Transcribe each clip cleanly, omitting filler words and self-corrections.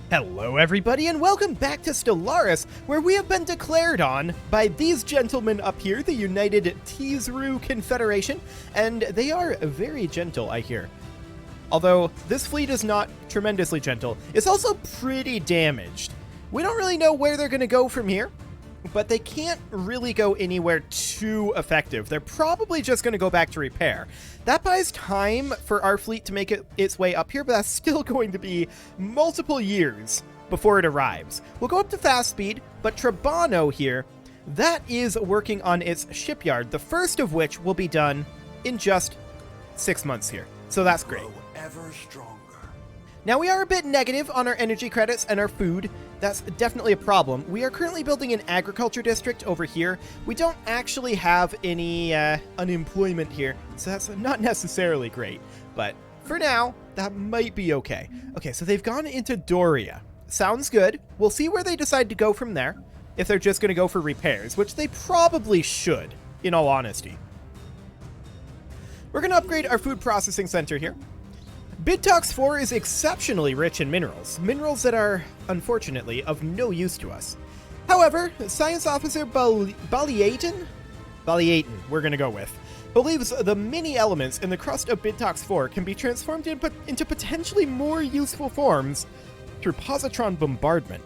Hello everybody and welcome back to Stellaris, where we have been declared on by these gentlemen up here, the United Teesru Confederation, and they are very gentle, I hear. Although this fleet is not tremendously gentle, it's also pretty damaged. We don't really know where they're going to go from here, but they can't really go anywhere too effective. They're probably just going to go back to repair. That buys time for our fleet to make its way up here, but that's still going to be multiple years before it arrives. We'll go up to fast speed, but Trabano here, that is working on its shipyard, the first of which will be done in just 6 months here. So that's great. Ever stronger. Now we are a bit negative on our energy credits and our food. That's definitely a problem. We are currently building an agriculture district over here. We don't actually have any unemployment here, so that's not necessarily great. But for now, that might be okay. Okay, so they've gone into Doria. Sounds good. We'll see where they decide to go from there, if they're just going to go for repairs, which they probably should, in all honesty. We're going to upgrade our food processing center here. Bidtox 4 is exceptionally rich in minerals that are, unfortunately, of no use to us. However, Science Officer Baliatin, we're going to go with, believes the many elements in the crust of Bidtox 4 can be transformed into potentially more useful forms through positron bombardment.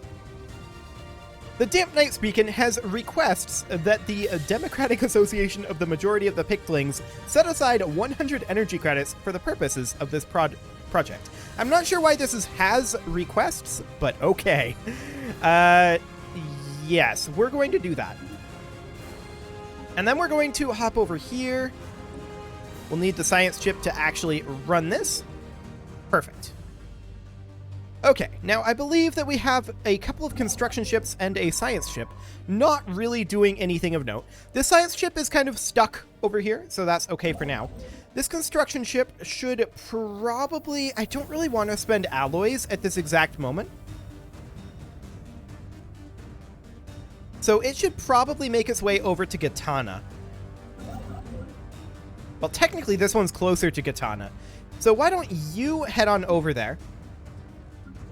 The Damp Night's Beacon has requests that the Democratic Association of the Majority of the Pictlings set aside 100 energy credits for the purposes of this project. I'm not sure why this has requests, but okay. Yes, we're going to do that. And then we're going to hop over here. We'll need the science chip to actually run this. Perfect. Okay, now I believe that we have a couple of construction ships and a science ship not really doing anything of note. This science ship is kind of stuck over here, so that's okay for now. This construction ship should probably... I don't really want to spend alloys at this exact moment. So it should probably make its way over to Gitana. Well, technically this one's closer to Gitana. So why don't you head on over there?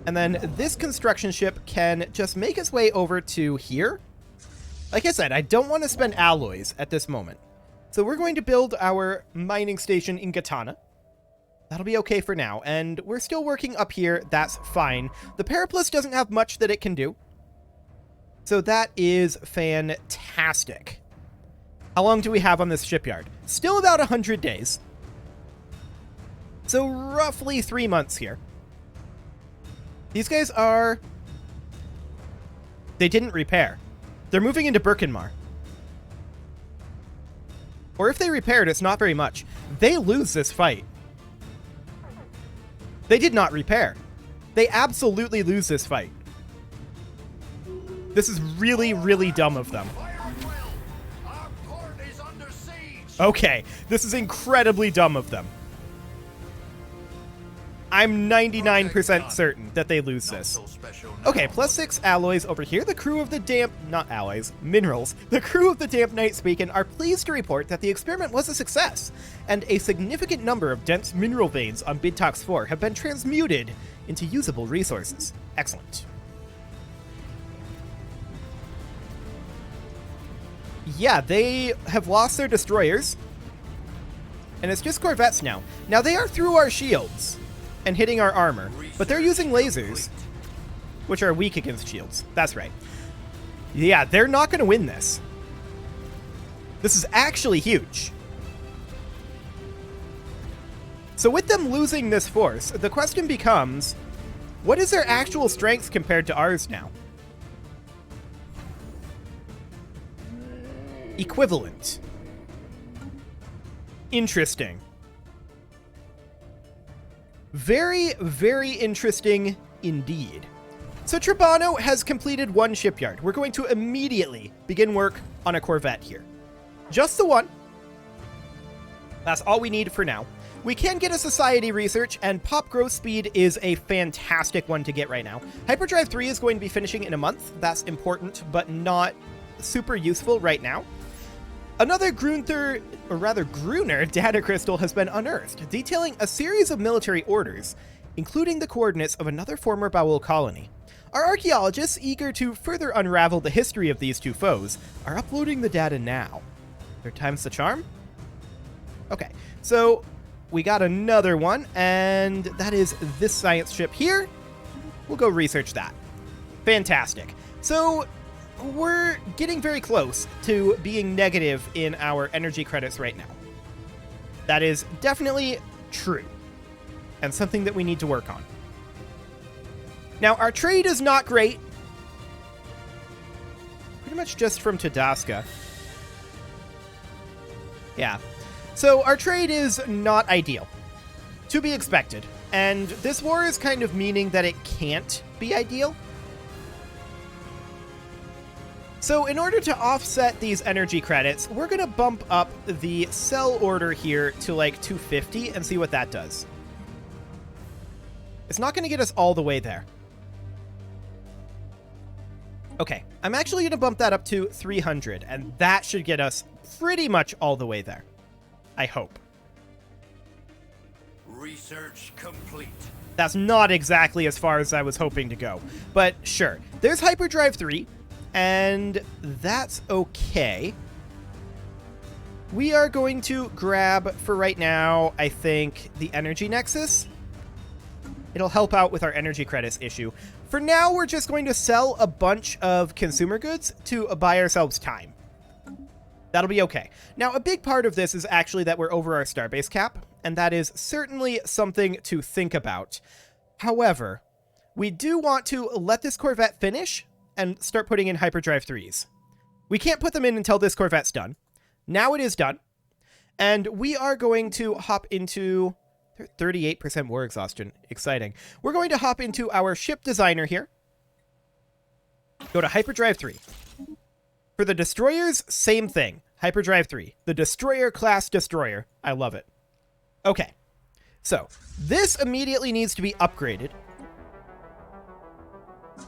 And then this construction ship can just make its way over to here. Like I said, I don't want to spend alloys at this moment. So we're going to build our mining station in Gitana. That'll be okay for now. And we're still working up here. That's fine. The Periplus doesn't have much that it can do. So that is fantastic. How long do we have on this shipyard? Still about 100 days. So roughly 3 months here. These guys are... They didn't repair. They're moving into Birkenmar. Or if they repaired, it's not very much. They lose this fight. They did not repair. They absolutely lose this fight. This is really, really dumb of them. Okay, this is incredibly dumb of them. I'm 99% certain that they lose this. Okay, +6 alloys over here. The crew of the minerals. The crew of the Damp Night's Beacon are pleased to report that the experiment was a success, and a significant number of dense mineral veins on Bidtox 4 have been transmuted into usable resources. Excellent. Yeah, they have lost their destroyers, and it's just corvettes now. Now, they are through our shields and hitting our armor, but they're using lasers, which are weak against shields. That's right. Yeah, they're not going to win this. This is actually huge. So with them losing this force, the question becomes, what is their actual strength compared to ours now? Equivalent. Interesting. Very, very interesting indeed. So Trabano has completed one shipyard. We're going to immediately begin work on a corvette here. Just the one. That's all we need for now. We can get a society research, and pop growth speed is a fantastic one to get right now. Hyperdrive 3 is going to be finishing in a month. That's important, but not super useful right now. Another Gruner data crystal has been unearthed, detailing a series of military orders, including the coordinates of another former Ba'ul colony. Our archaeologists, eager to further unravel the history of these two foes, are uploading the data now. Third time's the charm? Okay, so we got another one, and that is this science ship here. We'll go research that. Fantastic. So we're getting very close to being negative in our energy credits right now. That is definitely true, and something that we need to work on. Now, our trade is not great. Pretty much just from Tadaska. Yeah. So our trade is not ideal. To be expected. And this war is kind of meaning that it can't be ideal. So in order to offset these energy credits, we're going to bump up the sell order here to like 250 and see what that does. It's not going to get us all the way there. Okay, I'm actually going to bump that up to 300, and that should get us pretty much all the way there. I hope. Research complete. That's not exactly as far as I was hoping to go, but sure. There's Hyperdrive 3, and that's okay. We are going to grab, for right now, I think, the Energy Nexus. It'll help out with our energy credits issue. For now, we're just going to sell a bunch of consumer goods to buy ourselves time. That'll be okay. Now, a big part of this is actually that we're over our starbase cap, and that is certainly something to think about. However, we do want to let this Corvette finish and start putting in Hyperdrive 3s. We can't put them in until this Corvette's done. Now it is done. And we are going to hop into 38% war exhaustion. Exciting. We're going to hop into our ship designer here. Go to Hyperdrive 3. For the destroyers, same thing. Hyperdrive 3. The destroyer class destroyer. I love it. Okay. So, this immediately needs to be upgraded.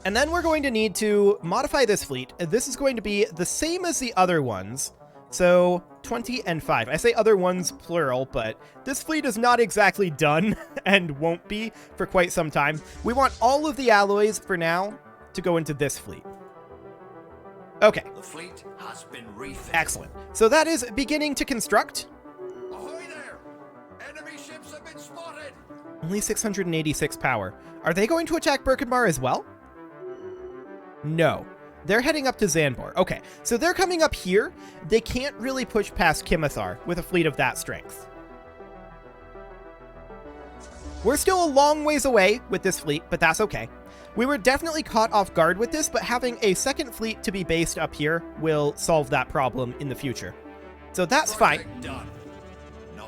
And then we're going to need to modify this fleet. This is going to be the same as the other ones. So, 20 and 5. I say other ones plural, but this fleet is not exactly done and won't be for quite some time. We want all of the alloys for now to go into this fleet. Okay. The fleet has been refitted. Excellent. So that is beginning to construct. Ahoy there! Enemy ships have been spotted! Only 686 power. Are they going to attack Birkenmar as well? No. They're heading up to Zanbor. Okay, so they're coming up here. They can't really push past Kimithar with a fleet of that strength. We're still a long ways away with this fleet, but that's okay. We were definitely caught off guard with this, but having a second fleet to be based up here will solve that problem in the future. So that's fine.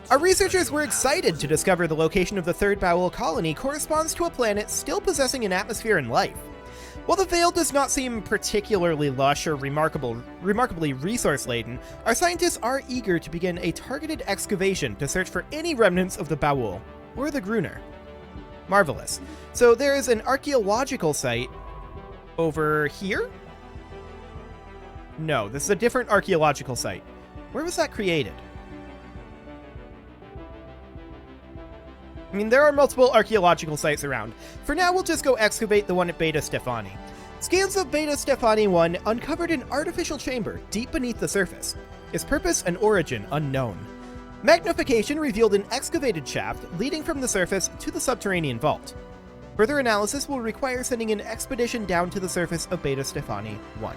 Our researchers were excited to discover the location of the third Bowel colony corresponds to a planet still possessing an atmosphere and life. While the Vale does not seem particularly lush or remarkably resource-laden, our scientists are eager to begin a targeted excavation to search for any remnants of the Bowel, or the Gruner. Marvelous. So there is an archaeological site over here? No, this is a different archaeological site. Where was that created? I mean, there are multiple archaeological sites around. For now, we'll just go excavate the one at Beta Stephani. Scans of Beta Stephani 1 uncovered an artificial chamber deep beneath the surface. Its purpose and origin unknown. Magnification revealed an excavated shaft leading from the surface to the subterranean vault. Further analysis will require sending an expedition down to the surface of Beta Stephani 1.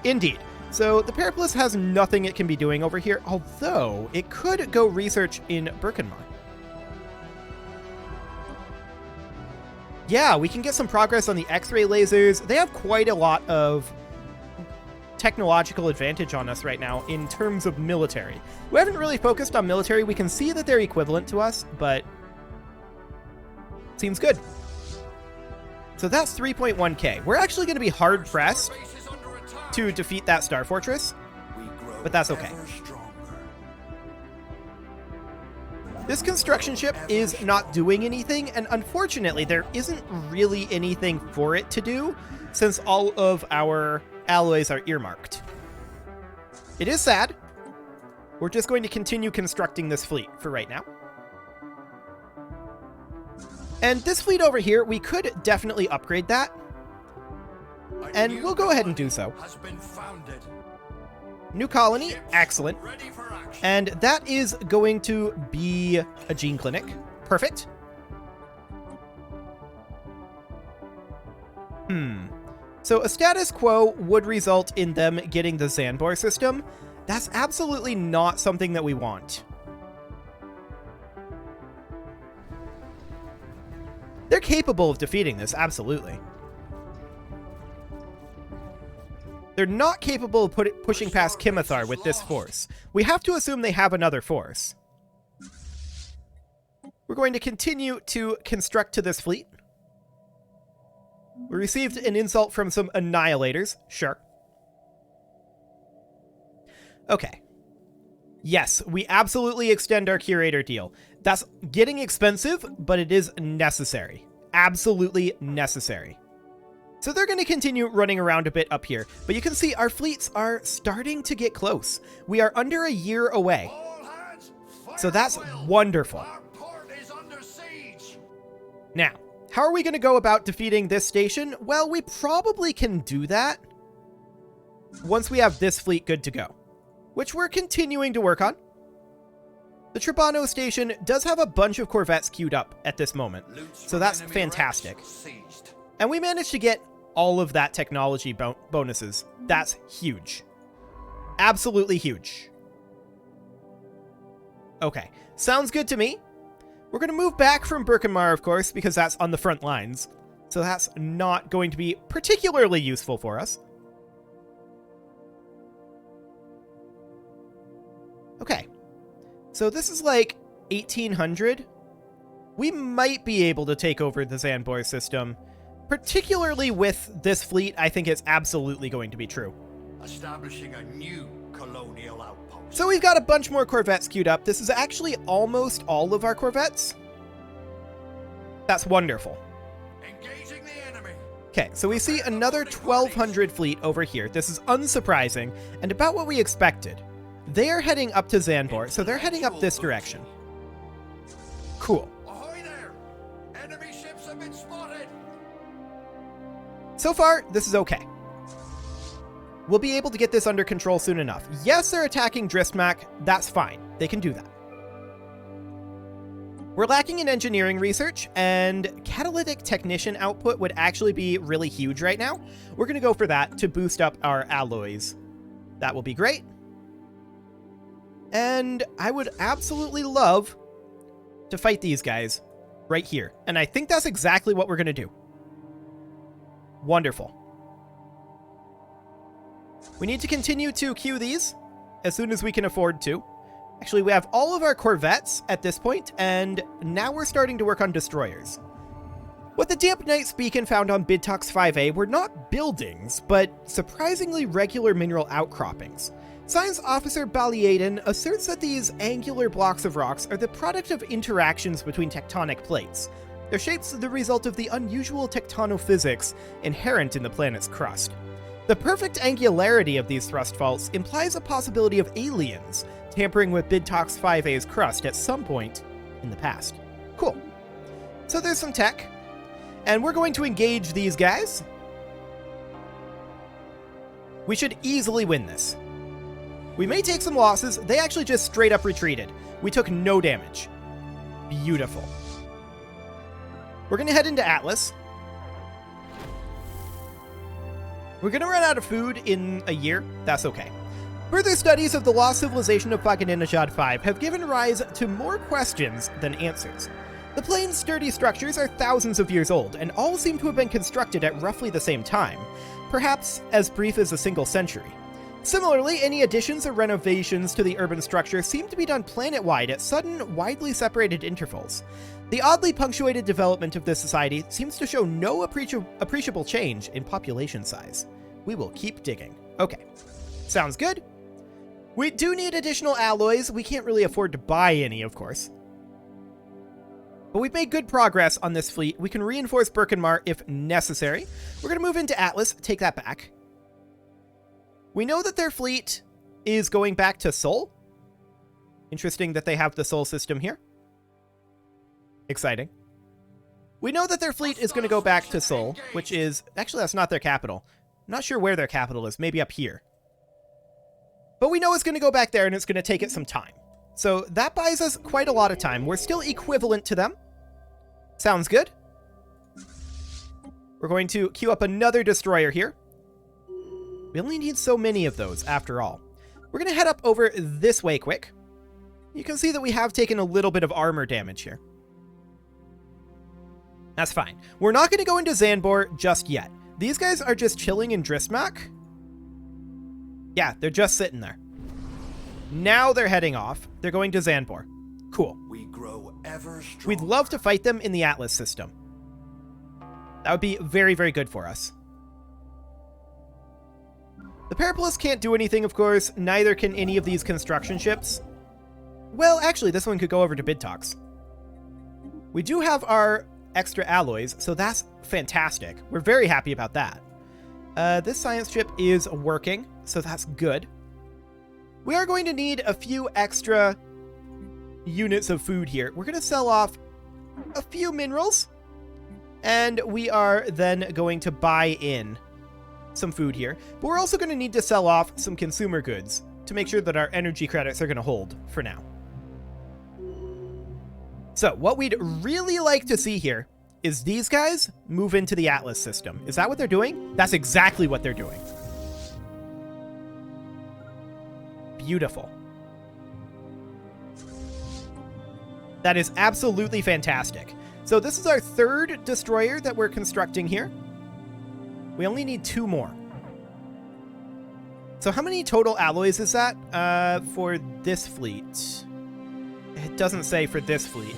Indeed. So the Periplus has nothing it can be doing over here, although it could go research in Birkenmar. Yeah, we can get some progress on the X-ray lasers. They have quite a lot of technological advantage on us right now in terms of military. We haven't really focused on military. We can see that they're equivalent to us, but seems good. So that's 3.1k. We're actually going to be hard-pressed to defeat that Star Fortress, but that's okay. This construction ship is not doing anything, and unfortunately, there isn't really anything for it to do, since all of our alloys are earmarked. It is sad. We're just going to continue constructing this fleet for right now. And this fleet over here, we could definitely upgrade that. and we'll go ahead and do so. Has been founded. New colony, excellent. Ready for action. And that is going to be a gene clinic. Perfect. So a status quo would result in them getting the Xanbor system. That's absolutely not something that we want. They're capable of defeating this, absolutely. They're not capable of pushing past Kimithar with this force. We have to assume they have another force. We're going to continue to construct to this fleet. We received an insult from some annihilators. Sure. Okay. Yes, we absolutely extend our curator deal. That's getting expensive, but it is necessary. Absolutely necessary. So they're going to continue running around a bit up here, but you can see our fleets are starting to get close. We are under a year away. All hands, fire So that's at will. wonderful. Our port is under siege. Now, how are we going to go about defeating this station? Well, we probably can do that once we have this fleet good to go, which we're continuing to work on. The Tribano station does have a bunch of corvettes queued up at this moment, Loots so from that's enemy fantastic. wrecks seized. And we managed to get all of that technology bonuses. That's huge. Absolutely huge. Okay, sounds good to me. We're going to move back from Birkenmar, of course, because that's on the front lines. So that's not going to be particularly useful for us. Okay. So this is like 1800. We might be able to take over the Xanbor system. Particularly with this fleet, I think it's absolutely going to be true. Establishing a new colonial outpost. So we've got a bunch more corvettes queued up. This is actually almost all of our corvettes. That's wonderful. Engaging the enemy. Okay, so we see another 1200 fleet over here. This is unsurprising and about what we expected. They are heading up to Xanbor, so they're heading up this direction. Cool. Ahoy there! Enemy ships have been spotted. So far, this is okay. We'll be able to get this under control soon enough. Yes, they're attacking Dristmak. That's fine. They can do that. We're lacking in engineering research, and catalytic technician output would actually be really huge right now. We're going to go for that to boost up our alloys. That will be great. And I would absolutely love to fight these guys right here. And I think that's exactly what we're going to do. Wonderful. We need to continue to queue these as soon as we can afford to. Actually, we have all of our corvettes at this point, and now we're starting to work on destroyers. What the Damp Knight's beacon found on Bidtox 5A were not buildings, but surprisingly regular mineral outcroppings. Science Officer Baliaden asserts that these angular blocks of rocks are the product of interactions between tectonic plates. Their shapes are the result of the unusual tectonophysics inherent in the planet's crust. The perfect angularity of these thrust faults implies a possibility of aliens tampering with Bidtox 5A's crust at some point in the past. Cool. So there's some tech, and we're going to engage these guys. We should easily win this. We may take some losses. They actually just straight up retreated. We took no damage. Beautiful. We're going to head into Atlas. We're going to run out of food in a year. That's okay. Further studies of the lost civilization of Fagadinejad 5 have given rise to more questions than answers. The plane's sturdy structures are thousands of years old, and all seem to have been constructed at roughly the same time, perhaps as brief as a single century. Similarly, any additions or renovations to the urban structure seem to be done planet-wide at sudden, widely separated intervals. The oddly punctuated development of this society seems to show no appreciable change in population size. We will keep digging. Okay, sounds good. We do need additional alloys. We can't really afford to buy any, of course. But we've made good progress on this fleet. We can reinforce Birkenmar if necessary. We're going to move into Atlas, take that back. We know that their fleet is going back to Sol. Interesting that they have the Sol system here. Exciting. We know that their fleet is going to go back to Sol, which is... Actually, that's not their capital. I'm not sure where their capital is. Maybe up here. But we know it's going to go back there, and it's going to take it some time. So that buys us quite a lot of time. We're still equivalent to them. Sounds good. We're going to queue up another destroyer here. We only need so many of those, after all. We're going to head up over this way quick. You can see that we have taken a little bit of armor damage here. That's fine. We're not going to go into Zanbor just yet. These guys are just chilling in Dristmak. Yeah, they're just sitting there. Now they're heading off. They're going to Zanbor. Cool. We grow ever stronger. We'd love to fight them in the Atlas system. That would be very, very good for us. The Periplus can't do anything, of course. Neither can any of these construction ships. Well, actually, this one could go over to Bidtox. We do have our extra alloys, so that's fantastic. We're very happy about that. This science ship is working, so that's good. We are going to need a few extra units of food here. We're going to sell off a few minerals, and we are then going to buy in some food here. But we're also going to need to sell off some consumer goods to make sure that our energy credits are going to hold for now. So what we'd really like to see here is these guys move into the Atlas system. Is that what they're doing? That's exactly what they're doing. Beautiful. That is absolutely fantastic. So this is our third destroyer that we're constructing here. We only need 2 more. So how many total alloys is that for this fleet? It doesn't say for this fleet.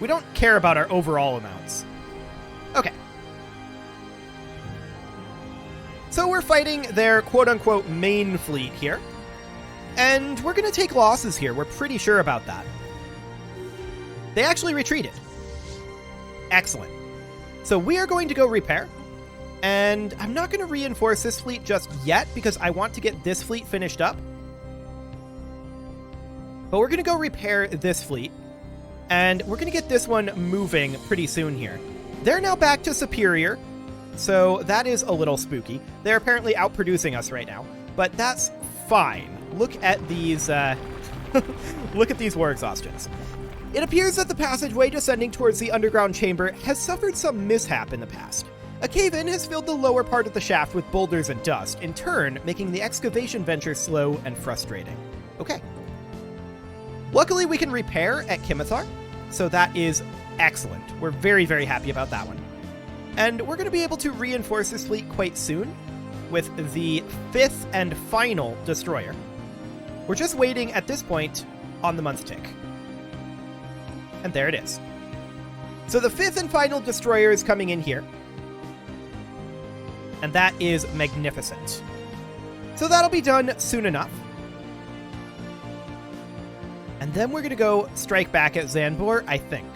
We don't care about our overall amounts. Okay. So we're fighting their quote-unquote main fleet here. And we're going to take losses here. We're pretty sure about that. They actually retreated. Excellent. So we are going to go repair. And I'm not going to reinforce this fleet just yet because I want to get this fleet finished up. But we're going to go repair this fleet. And we're going to get this one moving pretty soon here. They're now back to Superior, so that is a little spooky. They're apparently outproducing us right now, but that's fine. Look at these, look at these war exhaustions. It appears that the passageway descending towards the underground chamber has suffered some mishap in the past. A cave-in has filled the lower part of the shaft with boulders and dust, in turn making the excavation venture slow and frustrating. Okay. Luckily, we can repair at Kimithar, so that is excellent. We're very, very happy about that one. And we're going to be able to reinforce this fleet quite soon with the 5th and final destroyer. We're just waiting at this point on the month tick. And there it is. So the 5th and final destroyer is coming in here. And that is magnificent. So that'll be done soon enough. And then we're going to go strike back at Zanbor, I think.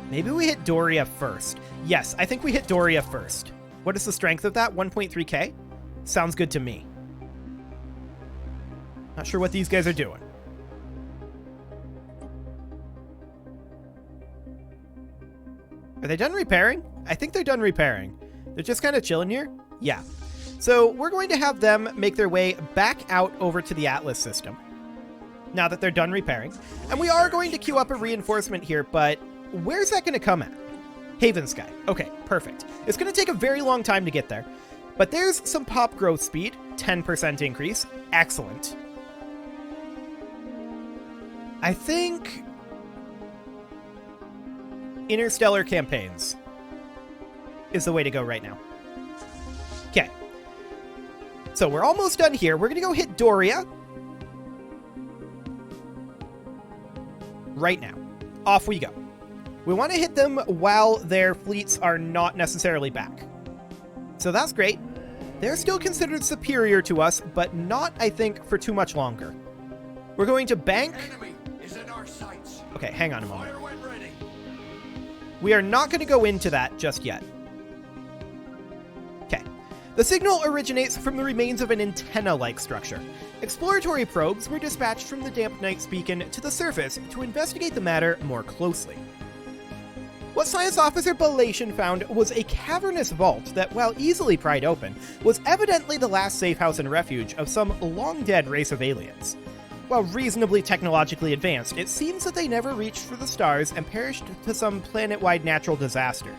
Maybe we hit Doria first. Yes, I think we hit Doria first. What is the strength of that? 1.3k? Sounds good to me. Not sure what these guys are doing. Are they done repairing? I think they're done repairing. They're just kind of chilling here? Yeah. So we're going to have them make their way back out over to the Atlas system. Now that they're done repairing. And we are going to queue up a reinforcement here, but where's that going to come at? Haven Sky. Okay, perfect. It's going to take a very long time to get there. But there's some pop growth speed. 10% increase. Excellent. I think interstellar campaigns is the way to go right now. Okay. So we're almost done here. We're going to go hit Doria. Right now. Off we go. We want to hit them while their fleets are not necessarily back. So that's great. They're still considered superior to us, but not, I think, for too much longer. We're going to bank. Enemy is in our sights. Okay, hang on a moment. Fire when ready. We are not going to go into that just yet. Okay. The signal originates from the remains of an antenna-like structure. Exploratory probes were dispatched from the Damp Night's beacon to the surface to investigate the matter more closely. What Science Officer Balation found was a cavernous vault that, while easily pried open, was evidently the last safe house and refuge of some long-dead race of aliens. While reasonably technologically advanced, it seems that they never reached for the stars and perished to some planet-wide natural disaster.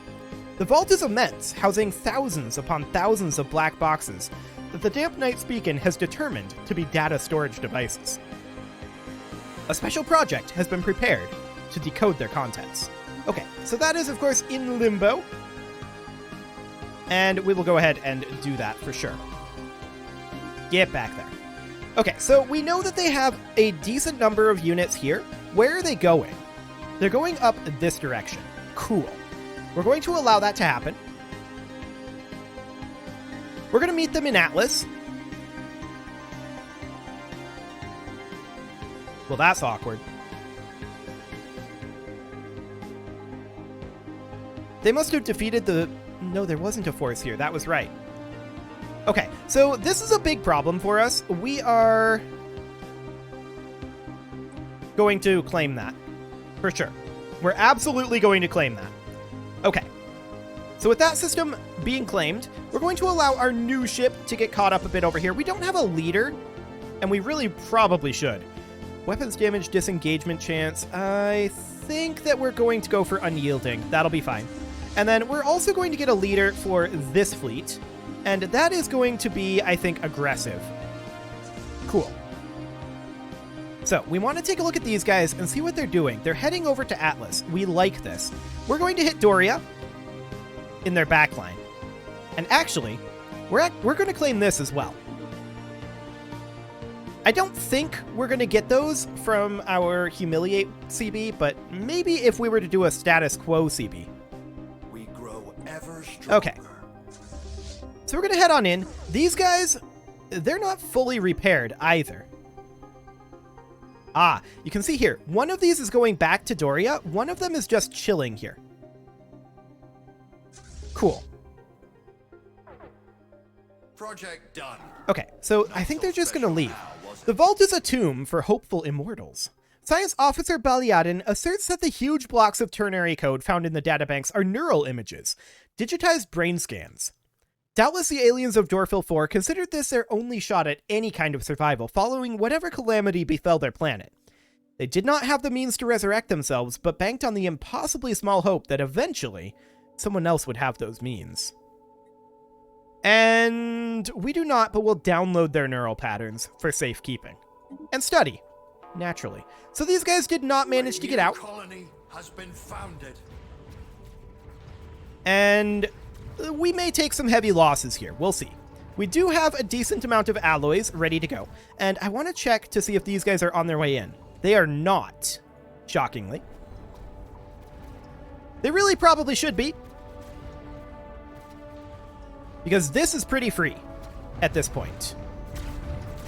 The vault is immense, housing thousands upon thousands of black boxes that the Damp Knight's beacon has determined to be data storage devices. A special project has been prepared to decode their contents. Okay, so that is, of course, in limbo. And we will go ahead and do that for sure. Get back there. Okay, so we know that they have a decent number of units here. Where are they going? They're going up this direction. Cool. We're going to allow that to happen. We're going to meet them in Atlas. Well, that's awkward. They must have defeated the... No, there wasn't a force here. That was right. Okay, so this is a big problem for us. We are going to claim that. For sure. We're absolutely going to claim that. Okay. So with that system being claimed, we're going to allow our new ship to get caught up a bit over here. We don't have a leader, and we really probably should. Weapons damage, disengagement chance. I think that we're going to go for unyielding. That'll be fine. And then we're also going to get a leader for this fleet, and that is going to be, I think, aggressive. Cool. So we want to take a look at these guys and see what they're doing. They're heading over to Atlas. We like this. We're going to hit Doria in their backline. And actually, we're going to claim this as well. I don't think we're going to get those from our Humiliate CB, but maybe if we were to do a status quo CB. We grow ever stronger. Okay. So we're going to head on in. These guys, they're not fully repaired either. Ah, you can see here, one of these is going back to Doria. One of them is just chilling here. Cool. Project done. Okay, so I think they're just going to leave. The vault is a tomb for hopeful immortals. Science Officer Baliadin asserts that the huge blocks of ternary code found in the databanks are neural images, digitized brain scans. Doubtless the aliens of Dorfil 4 considered this their only shot at any kind of survival following whatever calamity befell their planet. They did not have the means to resurrect themselves, but banked on the impossibly small hope that eventually someone else would have those means. And we do not, but we'll download their neural patterns for safekeeping. And study, naturally. So these guys did not manage to get out. Colony has been founded. And we may take some heavy losses here. We'll see. We do have a decent amount of alloys ready to go. And I want to check to see if these guys are on their way in. They are not, shockingly. They really probably should be. Because this is pretty free at this point.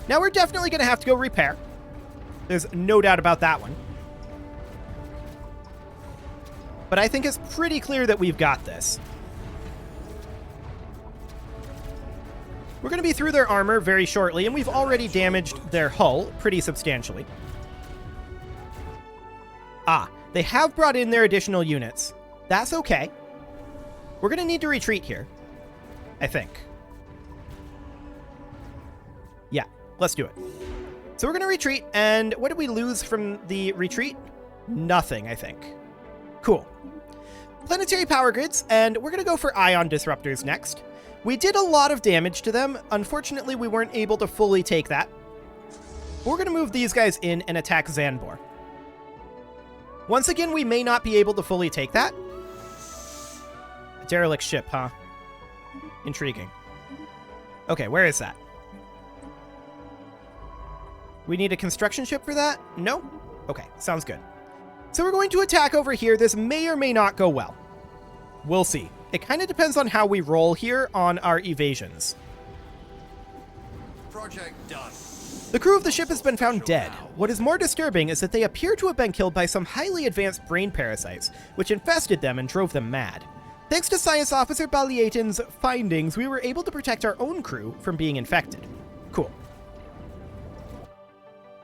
Now we're definitely going to have to go repair. There's no doubt about that one. But I think it's pretty clear that we've got this. We're going to be through their armor very shortly, and we've already damaged their hull pretty substantially. Ah, they have brought in their additional units. That's okay. We're going to need to retreat here, I think. Yeah, let's do it. So we're going to retreat, and what did we lose from the retreat? Nothing, I think. Cool. Planetary power grids, and we're going to go for ion disruptors next. We did a lot of damage to them. Unfortunately, we weren't able to fully take that. We're going to move these guys in and attack Zanbor. Once again, we may not be able to fully take that. A derelict ship, huh? Intriguing. Okay, where is that? We need a construction ship for that? No? Okay, sounds good. So we're going to attack over here. This may or may not go well. We'll see. It kind of depends on how we roll here on our evasions. Project done. The crew of the ship has been found dead. What is more disturbing is that they appear to have been killed by some highly advanced brain parasites, which infested them and drove them mad. Thanks to Science Officer Baliatin's findings, we were able to protect our own crew from being infected. Cool.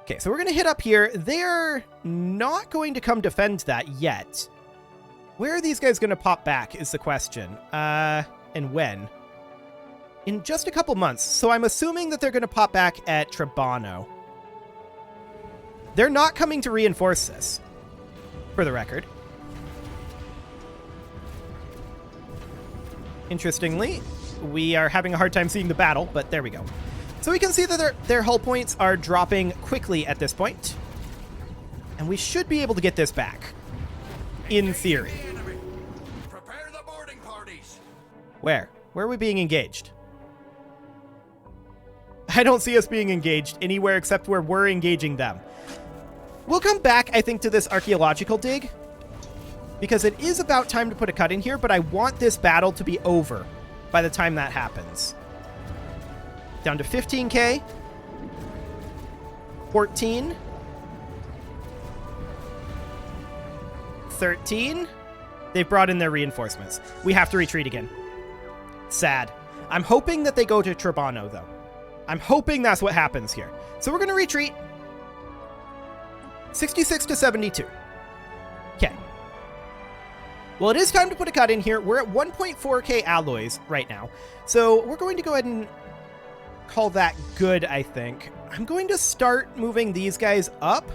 Okay, so we're going to hit up here. They're not going to come defend that yet. Where are these guys going to pop back is the question. And when? In just a couple months, so I'm assuming that they're going to pop back at Trabano. They're not coming to reinforce this, for the record. Interestingly, we are having a hard time seeing the battle, but there we go. So we can see that their hull points are dropping quickly at this point, and we should be able to get this back, in theory. Prepare the boarding parties. Where? Where are we being engaged? I don't see us being engaged anywhere except where we're engaging them. We'll come back, I think, to this archaeological dig, because it is about time to put a cut in here, but I want this battle to be over by the time that happens. Down to 15k. 14. 13. They've brought in their reinforcements. We have to retreat again. Sad. I'm hoping that they go to Trabano, though. I'm hoping that's what happens here. So we're going to retreat. 66 to 72. Okay. Well, it is time to put a cut in here. We're at 1.4k alloys right now. So we're going to go ahead and call that good, I think. I'm going to start moving these guys up.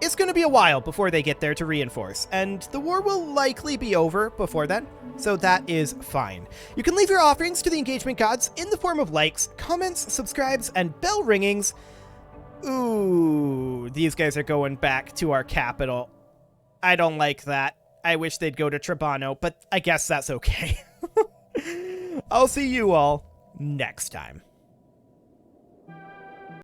It's going to be a while before they get there to reinforce, and the war will likely be over before then, so that is fine. You can leave your offerings to the engagement gods in the form of likes, comments, subscribes, and bell ringings. Ooh, these guys are going back to our capital. I don't like that. I wish they'd go to Trabano, but I guess that's okay. I'll see you all next time.